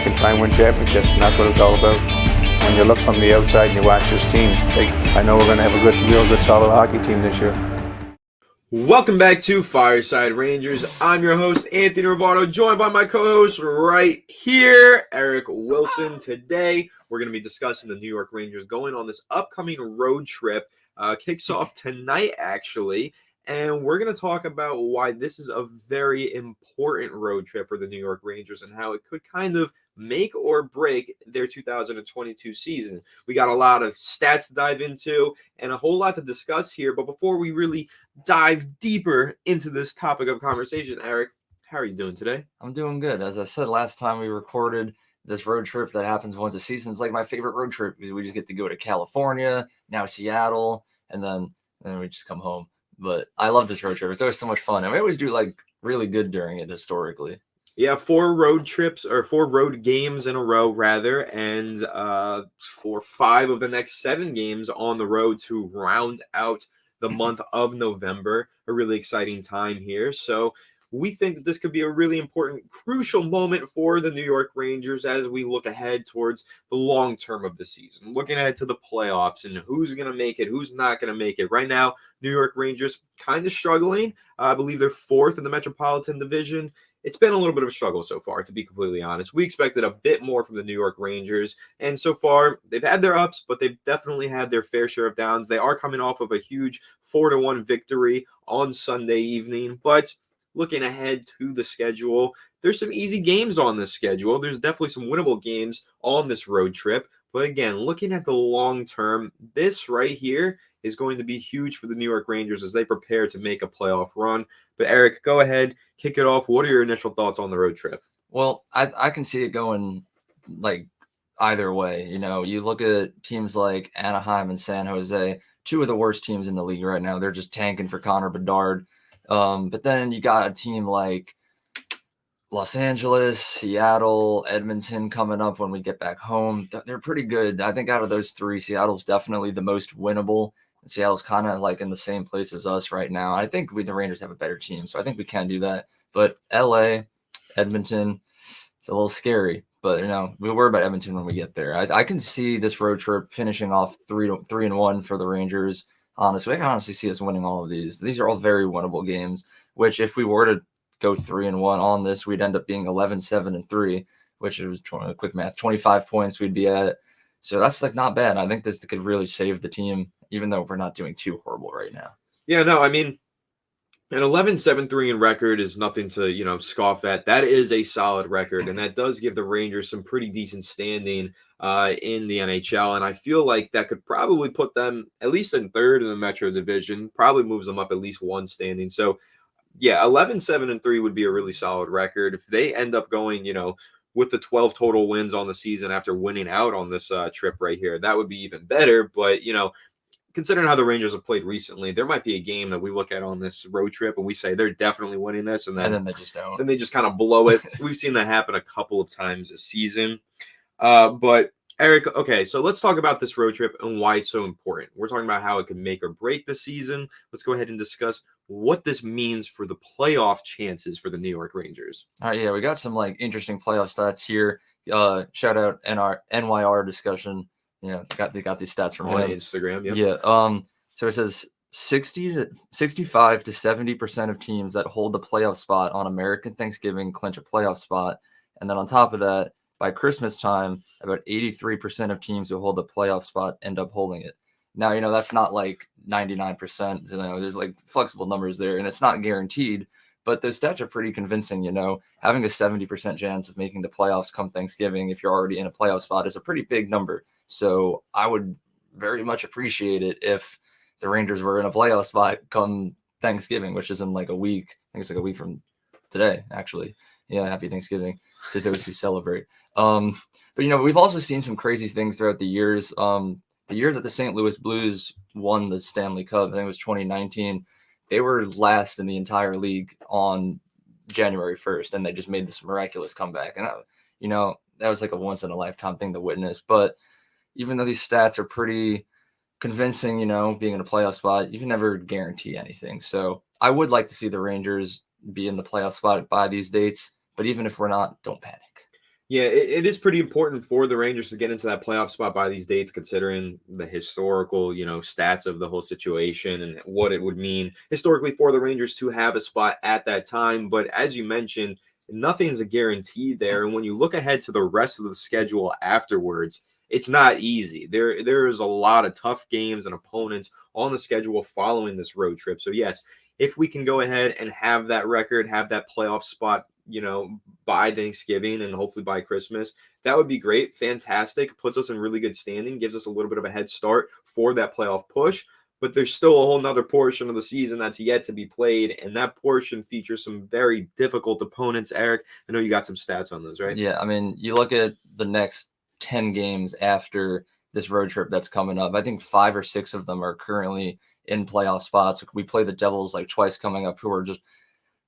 can try and win championships, and that's what it's all about. When you look from the outside and you watch this team, I know we're going to have a real good, solid hockey team this year. Welcome back to Fireside Rangers. I'm your host, Anthony Rivardo, joined by my co-host right here, Eric Wilson. Today, we're going to be discussing the New York Rangers going on this upcoming road trip. Kicks off tonight, actually. And we're going to talk about why this is a very important road trip for the New York Rangers and how it could kind of make or break their 2022 season. We got a lot of stats to dive into and a whole lot to discuss here. But before we really dive deeper into this topic of conversation, Eric, how are you doing today? I'm doing good. As I said last time we recorded, this road trip that happens once a season is like my favorite road trip because we just get to go to California, now Seattle, and then we just come home. But I love this road trip. It's always so much fun. And we always do like really good during it historically. Yeah, 4 road trips or 4 road games in a row, rather, and for 5 of the next 7 games on the road to round out the month of November. A really exciting time here. So we think that this could be a really important, crucial moment for the New York Rangers as we look ahead towards the long term of the season, looking ahead to the playoffs and who's going to make it, who's not going to make it. Right now, New York Rangers kind of struggling. I believe they're 4th in the Metropolitan Division. It's been a little bit of a struggle so far, to be completely honest. We expected a bit more from the New York Rangers, and so far, they've had their ups, but they've definitely had their fair share of downs. They are coming off of a huge 4-1 victory on Sunday evening, but looking ahead to the schedule, there's some easy games on this schedule. There's definitely some winnable games on this road trip, but again, looking at the long term, this right here is going to be huge for the New York Rangers as they prepare to make a playoff run. But Eric, go ahead, kick it off. What are your initial thoughts on the road trip? Well, I can see it going like either way. You know, you look at teams like Anaheim and San Jose, 2 of the worst teams in the league right now. They're just tanking for Connor Bedard. But then you got a team like Los Angeles, Seattle, Edmonton coming up when we get back home. They're pretty good. I think out of those 3, Seattle's definitely the most winnable. Seattle's kind of like in the same place as us right now. I think the Rangers have a better team, so I think we can do that. But LA, Edmonton, it's a little scary. But, you know, we'll worry about Edmonton when we get there. I can see this road trip finishing off 3-1 for the Rangers. Honestly, I can honestly see us winning all of these. These are all very winnable games, which if we were to go 3-1 on this, we'd end up being 11-7-3, which is quick math, 25 points we'd be at. So that's like not bad. I think this could really save the team, even though we're not doing too horrible right now. Yeah, no, I mean, an 11-7-3 in record is nothing to, scoff at. That is a solid record, and that does give the Rangers some pretty decent standing in the NHL, and I feel like that could probably put them at least in 3rd in the Metro Division, probably moves them up at least 1 standing. So, yeah, 11-7-3 would be a really solid record. If they end up going, with the 12 total wins on the season after winning out on this trip right here, that would be even better. But, considering how the Rangers have played recently, there might be a game that we look at on this road trip and we say they're definitely winning this, and then they just don't. Then they just kind of blow it. We've seen that happen a couple of times this season. But Eric, okay, so let's talk about this road trip and why it's so important. We're talking about how it could make or break the season. Let's go ahead and discuss what this means for the playoff chances for the New York Rangers. All right, yeah, we got some like interesting playoff stats here. Shout out NYR discussion. Yeah, they got these stats from on Instagram. Yep. Yeah. So it says 65 to 70% of teams that hold the playoff spot on American Thanksgiving clinch a playoff spot, and then on top of that, by Christmas time, about 83% of teams who hold the playoff spot end up holding it. Now, that's not like 99%. There's like flexible numbers there, and it's not guaranteed. But those stats are pretty convincing, Having a 70% chance of making the playoffs come Thanksgiving if you're already in a playoff spot is a pretty big number. So I would very much appreciate it if the Rangers were in a playoff spot come Thanksgiving, which is in like a week. I think it's like a week from today, actually. Yeah, happy Thanksgiving to those who celebrate. But, we've also seen some crazy things throughout the years. The year that the St. Louis Blues won the Stanley Cup, I think it was 2019, they were last in the entire league on January 1st, and they just made this miraculous comeback. And, that was like a once-in-a-lifetime thing to witness. But even though these stats are pretty convincing, being in a playoff spot, you can never guarantee anything. So I would like to see the Rangers be in the playoff spot by these dates. But even if we're not, don't panic. Yeah, it is pretty important for the Rangers to get into that playoff spot by these dates, considering the historical, stats of the whole situation and what it would mean historically for the Rangers to have a spot at that time. But as you mentioned, nothing's a guarantee there. And when you look ahead to the rest of the schedule afterwards, it's not easy. There is a lot of tough games and opponents on the schedule following this road trip. So yes, if we can go ahead and have that record, have that playoff spot, by Thanksgiving and hopefully by Christmas, that would be great. Fantastic. Puts us in really good standing, gives us a little bit of a head start for that playoff push. But there's still a whole nother portion of the season that's yet to be played. And that portion features some very difficult opponents. Eric, I know you got some stats on those, right? Yeah, I mean, you look at the next 10 games after this road trip that's coming up. I think 5 or 6 of them are currently in playoff spots. We play the Devils like twice coming up, who are just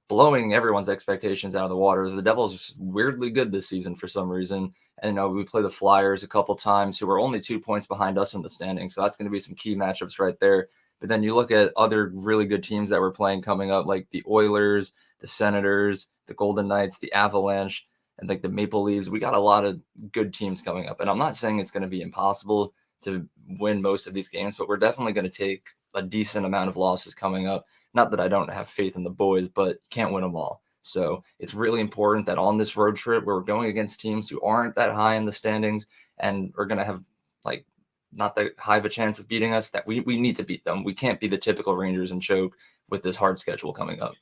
blowing everyone's expectations out of the water. The Devils are weirdly good this season for some reason. And we play the Flyers a couple times, who are only 2 points behind us in the standings. So that's going to be some key matchups right there. But then you look at other really good teams that we're playing coming up, like the Oilers, the Senators, the Golden Knights, the Avalanche, and like the Maple Leafs. We got a lot of good teams coming up. And I'm not saying it's going to be impossible to win most of these games, but we're definitely going to take a decent amount of losses coming up. Not that I don't have faith in the boys, but can't win them all. So it's really important that on this road trip, we're going against teams who aren't that high in the standings and are going to have like not that high of a chance of beating us, that we need to beat them. We can't be the typical Rangers and choke with this hard schedule coming up.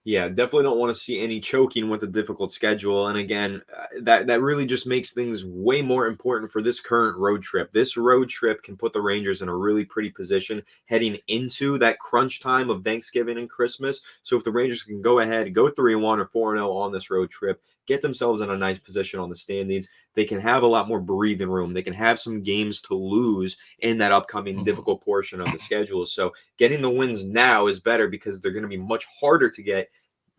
Yeah, definitely don't want to see any choking with a difficult schedule. And again, that really just makes things way more important for this current road trip. This road trip can put the Rangers in a really pretty position heading into that crunch time of Thanksgiving and Christmas. So if the Rangers can go ahead, go 3-1 or 4-0 on this road trip, get themselves in a nice position on the standings, they can have a lot more breathing room. They can have some games to lose in that upcoming difficult portion of the schedule. So getting the wins now is better because they're going to be much harder to get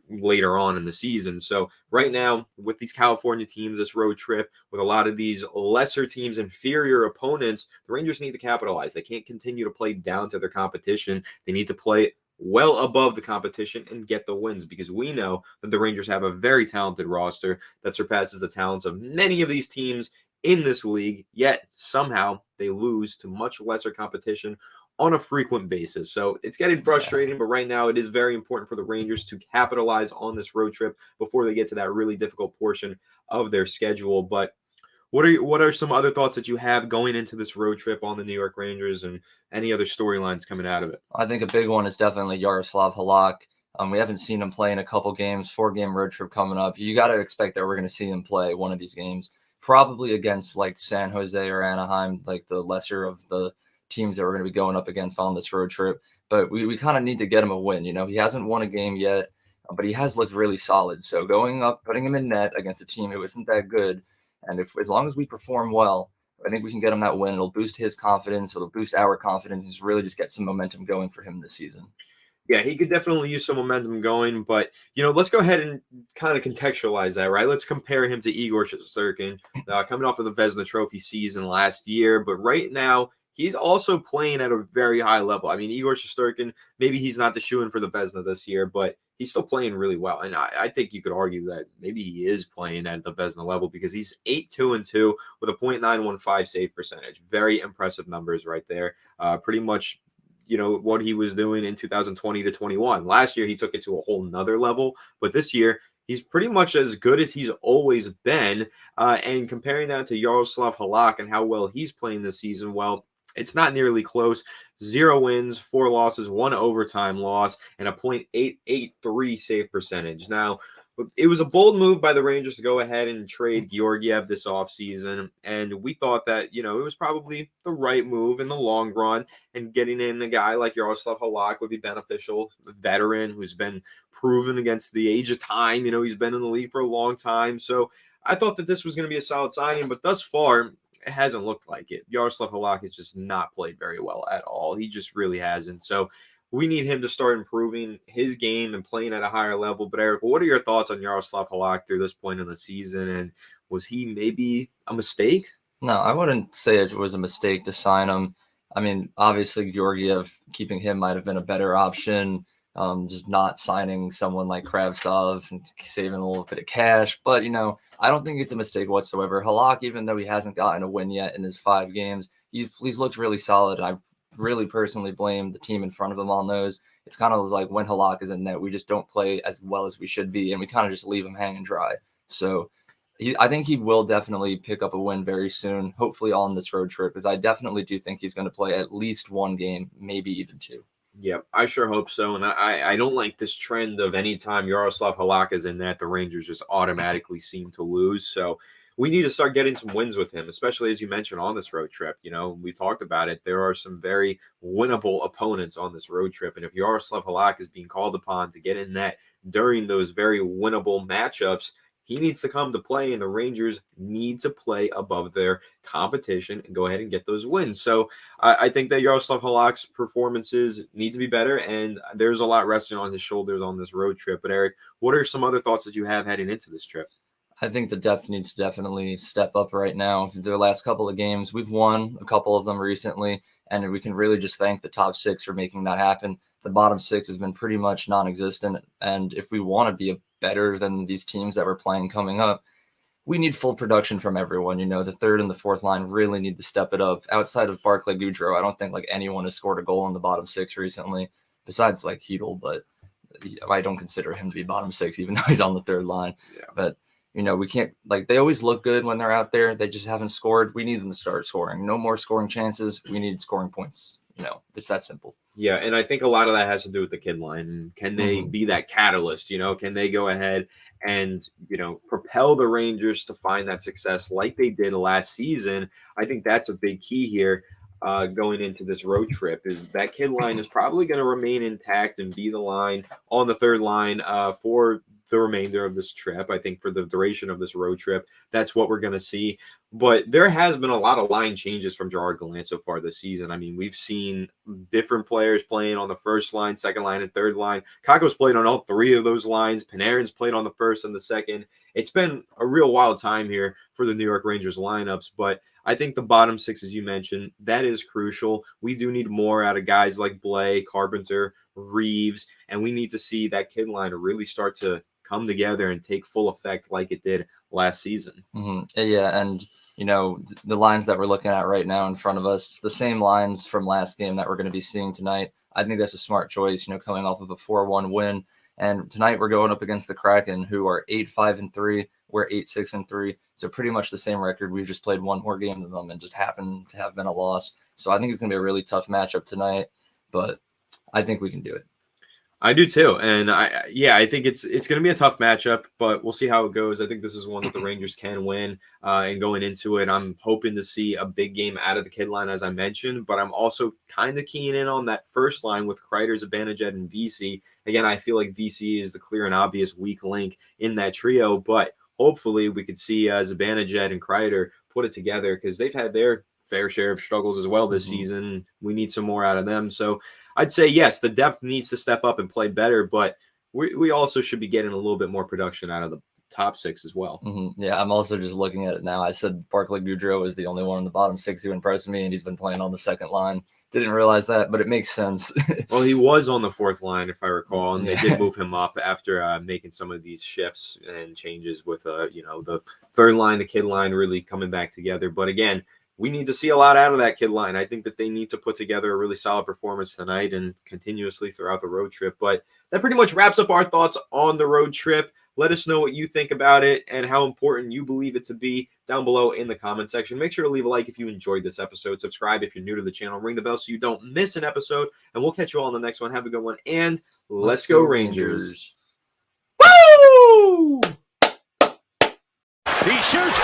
later on in the season. So right now, with these California teams, this road trip, with a lot of these lesser teams, inferior opponents, the Rangers need to capitalize. They can't continue to play down to their competition. They need to play well above the competition and get the wins, because we know that the Rangers have a very talented roster that surpasses the talents of many of these teams in this league, yet somehow they lose to much lesser competition on a frequent basis. So it's getting frustrating, but right now it is very important for the Rangers to capitalize on this road trip before they get to that really difficult portion of their schedule. But what are some other thoughts that you have going into this road trip on the New York Rangers, and any other storylines coming out of it? I think a big one is definitely Yaroslav Halak. We haven't seen him play in a couple games, 4-game road trip coming up. You got to expect that we're going to see him play one of these games, probably against like San Jose or Anaheim, like the lesser of the teams that we're going to be going up against on this road trip. But we kind of need to get him a win. He hasn't won a game yet, but he has looked really solid. So going up, putting him in net against a team who isn't that good, and as long as we perform well, I think we can get him that win. It'll boost his confidence. It'll boost our confidence. Just really just get some momentum going for him this season. Yeah, he could definitely use some momentum going, but let's go ahead and kind of contextualize that, right? Let's compare him to Igor Shesterkin, coming off of the Vezina Trophy season last year, but right now he's also playing at a very high level. I mean, Igor Shesterkin, maybe he's not the shoo-in for the Vezina this year, but he's still playing really well, and I think you could argue that maybe he is playing at the Vezina level, because he's 8-2-2 with a .915 save percentage. Very impressive numbers right there. Pretty much what he was doing in 2020 to 21. Last year, he took it to a whole nother level, but this year, he's pretty much as good as he's always been. And comparing that to Yaroslav Halak and how well he's playing this season, well, it's not nearly close. 0 wins, 4 losses, 1 overtime loss, and a .883 save percentage. Now, it was a bold move by the Rangers to go ahead and trade Georgiev this offseason, and we thought that, it was probably the right move in the long run, and getting in a guy like Yaroslav Halak would be beneficial. A veteran who's been proven against the age of time. He's been in the league for a long time, so I thought that this was going to be a solid signing, but thus far, it hasn't looked like it. Yaroslav Halak has just not played very well at all. He just really hasn't. So we need him to start improving his game and playing at a higher level. But Eric, what are your thoughts on Yaroslav Halak through this point in the season? And was he maybe a mistake? No, I wouldn't say it was a mistake to sign him. I mean, obviously Georgiev, keeping him might have been a better option. just not signing someone like Kravtsov and saving a little bit of cash. But, I don't think it's a mistake whatsoever. Halak, even though he hasn't gotten a win yet in his 5 games, he's looked really solid. And I've really personally blamed the team in front of him on those. It's kind of like when Halak is in net, we just don't play as well as we should be, and we kind of just leave him hanging dry. So I think he will definitely pick up a win very soon, hopefully on this road trip, because I definitely do think he's going to play at least 1 game, maybe even 2. Yeah, I sure hope so. And I don't like this trend of anytime Yaroslav Halak is in that, the Rangers just automatically seem to lose. So we need to start getting some wins with him, especially as you mentioned on this road trip. We talked about it. There are some very winnable opponents on this road trip. And if Yaroslav Halak is being called upon to get in that during those very winnable matchups, he needs to come to play, and the Rangers need to play above their competition and go ahead and get those wins. So I think that Yaroslav Halak's performances need to be better, and there's a lot resting on his shoulders on this road trip. But Eric, what are some other thoughts that you have heading into this trip? I think the depth needs to definitely step up right now. Their last couple of games, we've won a couple of them recently, and we can really just thank the top 6 for making that happen. The bottom 6 has been pretty much non-existent, and if we want to be better than these teams that we're playing coming up, we need full production from everyone. The 3rd and the 4th line really need to step it up. Outside of Barclay Goodrow, I don't think anyone has scored a goal in the bottom 6 recently, besides Hedl, but I don't consider him to be bottom 6, even though he's on the 3rd line. Yeah. But we can't, they always look good when they're out there. They just haven't scored. We need them to start scoring. No more scoring chances. We need scoring points. It's that simple. Yeah, and I think a lot of that has to do with the kid line. Can they be that catalyst? Can they go ahead and, propel the Rangers to find that success like they did last season? I think that's a big key here going into this road trip, is that kid line is probably going to remain intact and be the line on the 3rd line for the remainder of this trip. I think for the duration of this road trip, that's what we're going to see. But there has been a lot of line changes from Gerard Gallant so far this season. I mean, we've seen different players playing on the 1st line, 2nd line, and 3rd line. Kakko's played on all 3 of those lines. Panarin's played on the 1st and the 2nd. It's been a real wild time here for the New York Rangers lineups, but I think the bottom 6, as you mentioned, that is crucial. We do need more out of guys like Blais, Carpenter, Reeves, and we need to see that kid line really start to come together and take full effect like it did last season. Yeah, and the lines that we're looking at right now in front of us, it's the same lines from last game that we're going to be seeing tonight. I think that's a smart choice, coming off of a 4-1 win. And tonight we're going up against the Kraken, who are 8-5-3. We're 8-6-3. So pretty much the same record. We've just played 1 more game than them and just happened to have been a loss. So I think it's going to be a really tough matchup tonight, but I think we can do it. I do too, and I think it's going to be a tough matchup, but we'll see how it goes. I think this is one that the Rangers can win, and going into it, I'm hoping to see a big game out of the kid line, as I mentioned, but I'm also kind of keying in on that 1st line with Kreider, Zibanejad, and VC. Again, I feel like VC is the clear and obvious weak link in that trio, but hopefully we could see Zibanejad and Kreider put it together, because they've had their fair share of struggles as well this season. We need some more out of them, so I'd say, yes, the depth needs to step up and play better, but we also should be getting a little bit more production out of the top 6 as well. Yeah, I'm also just looking at it now. I said Barclay Goodrow is the only one in the bottom 6 who impressed me, and he's been playing on the 2nd line. Didn't realize that, but it makes sense. Well, he was on the 4th line, if I recall, and they did move him up after making some of these shifts and changes with, the 3rd line, the kid line really coming back together. But again, we need to see a lot out of that kid line. I think that they need to put together a really solid performance tonight and continuously throughout the road trip. But that pretty much wraps up our thoughts on the road trip. Let us know what you think about it and how important you believe it to be down below in the comment section. Make sure to leave a like if you enjoyed this episode. Subscribe if you're new to the channel. Ring the bell so you don't miss an episode. And we'll catch you all on the next one. Have a good one. And let's go Rangers. Woo! He shoots.